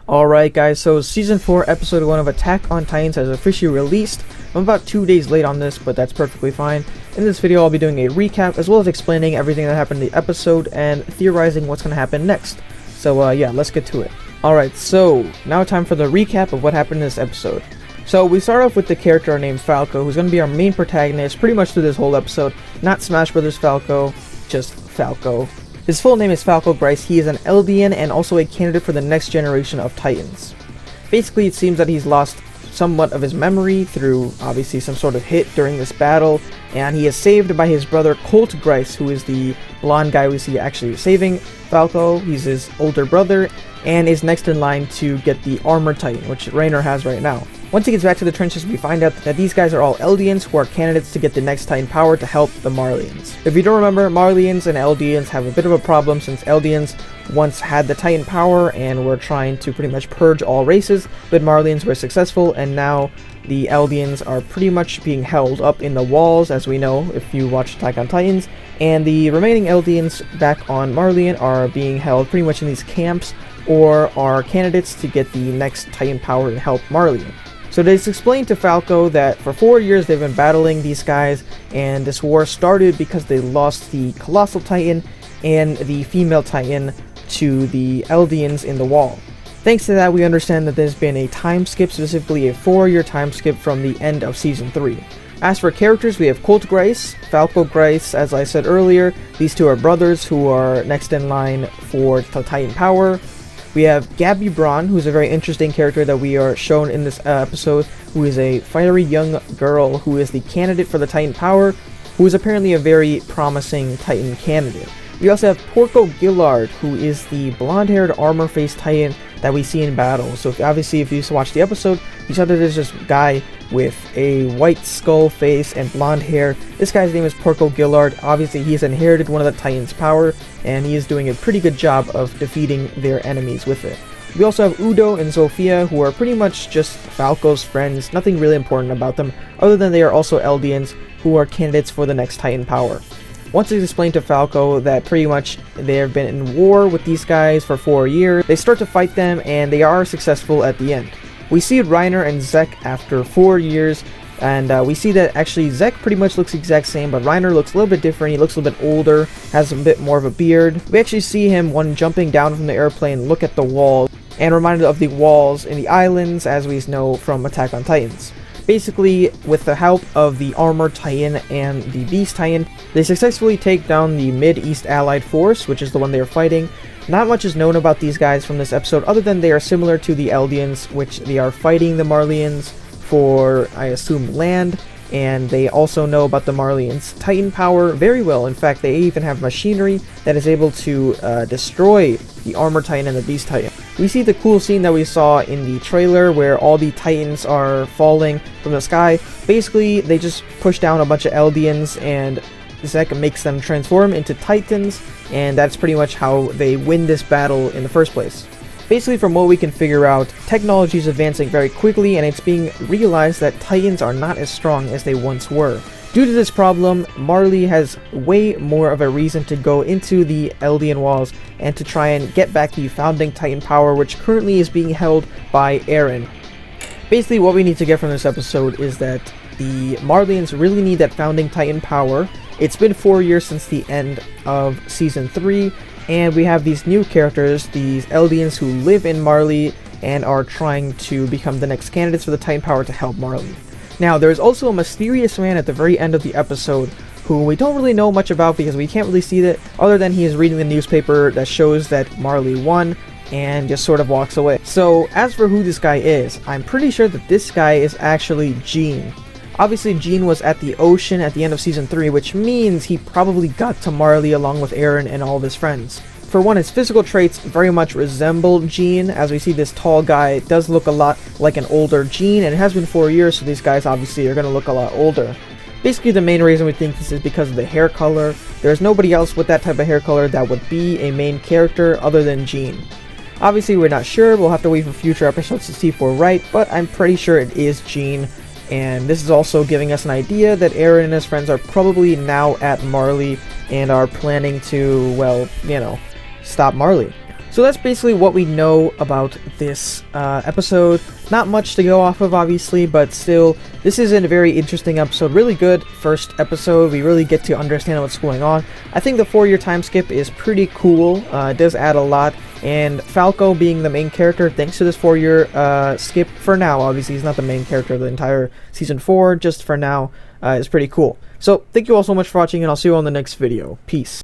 Alright guys, so Season 4 Episode 1 of Attack on Titans has officially released. I'm about 2 days late on this, but that's perfectly fine. In this video I'll be doing a recap as well as explaining everything that happened in the episode and theorizing what's going to happen next. So yeah, let's get to it. Alright, so now time for the recap of what happened in this episode. So we start off with the character named Falco, who's going to be our main protagonist pretty much through this whole episode. Not Smash Brothers Falco, just Falco. His full name is Falco Grice. He is an Eldian and also a candidate for the next generation of Titans. Basically, it seems that he's lost somewhat of his memory through obviously some sort of hit during this battle, and he is saved by his brother Colt Grice, who is the blonde guy we see actually saving Falco. He's his older brother and is next in line to get the Armor Titan, which Raynor has right now. Once he gets back to the trenches, we find out that these guys are all Eldians who are candidates to get the next Titan power to help the Marleyans. If you don't remember, Marleyans and Eldians have a bit of a problem since Eldians once had the Titan power and were trying to pretty much purge all races, but Marleyans were successful, and now the Eldians are pretty much being held up in the walls, as we know if you watch Attack on Titans, and the remaining Eldians back on Marleyan are being held pretty much in these camps or are candidates to get the next Titan power to help Marleyan. So it's explained to Falco that for 4 years they've been battling these guys, and this war started because they lost the Colossal Titan and the female Titan to the Eldians in the wall. Thanks to that, we understand that there's been a time skip, specifically a 4-year time skip from the end of Season 3. As for characters, we have Colt Grice, Falco Grice, as I said earlier. These two are brothers who are next in line for the Titan power. We have Gabby Braun, who's a very interesting character that we are shown in this episode, who is a fiery young girl who is the candidate for the Titan power, who is apparently a very promising Titan candidate. We also have Porco Gillard, who is the blonde-haired armor-faced Titan that we see in battle. So obviously, if you used to watch the episode, you saw that there's this guy with a white skull face and blonde hair. This guy's name is Porco Gillard. Obviously, he's inherited one of the Titans' power, and he is doing a pretty good job of defeating their enemies with it. We also have Udo and Zofia, who are pretty much just Falco's friends. Nothing really important about them, other than they are also Eldians who are candidates for the next Titan power. Once it's explained to Falco that pretty much they have been in war with these guys for 4 years, they start to fight them, and they are successful at the end. We see Reiner and Zek after 4 years, and we see that actually Zek pretty much looks the exact same, but Reiner looks a little bit different. He looks a little bit older, has a bit more of a beard. We actually see him when jumping down from the airplane, look at the wall, and reminded of the walls in the islands as we know from Attack on Titans. Basically, with the help of the Armor Titan and the Beast Titan, they successfully take down the Mid-East Allied Force, which is the one they are fighting. Not much is known about these guys from this episode, other than they are similar to the Eldians, which they are fighting the Marleyans for, I assume, land, and they also know about the Marleyans' Titan power very well. In fact, they even have machinery that is able to destroy the Armor Titan and the Beast Titan. We see the cool scene that we saw in the trailer where all the Titans are falling from the sky. Basically, they just push down a bunch of Eldians, and Zek makes them transform into Titans, and that's pretty much how they win this battle in the first place. Basically, from what we can figure out, technology is advancing very quickly, and it's being realized that Titans are not as strong as they once were. Due to this problem, Marley has way more of a reason to go into the Eldian walls and to try and get back the founding Titan power, which currently is being held by Eren. Basically, what we need to get from this episode is that the Marleyans really need that founding Titan power. It's been 4 years since the end of Season 3, and we have these new characters, these Eldians who live in Marley and are trying to become the next candidates for the Titan power to help Marley. Now, there's also a mysterious man at the very end of the episode who we don't really know much about because we can't really see that other than he is reading the newspaper that shows that Marley won and just sort of walks away. So, as for who this guy is, I'm pretty sure that this guy is actually Jean. Obviously, Jean was at the ocean at the end of Season 3, which means he probably got to Marley along with Eren and all of his friends. For one, his physical traits very much resemble Jean. As we see, this tall guy does look a lot like an older Jean, and it has been 4 years, so these guys obviously are going to look a lot older. Basically, the main reason we think this is because of the hair color. There's nobody else with that type of hair color that would be a main character other than Jean. Obviously, we're not sure. We'll have to wait for future episodes to see if we're right, but I'm pretty sure it is Jean. And this is also giving us an idea that Eren and his friends are probably now at Marley and are planning to, well, stop Marley. So that's basically what we know about this episode. Not much to go off of, obviously, but still, this is a very interesting episode. Really good first episode. We really get to understand what's going on. I think the 4-year time skip is pretty cool. It does add a lot. And Falco being the main character, thanks to this 4-year skip for now, obviously he's not the main character of the entire Season 4, just for now, is pretty cool. So, thank you all so much for watching, and I'll see you on the next video. Peace.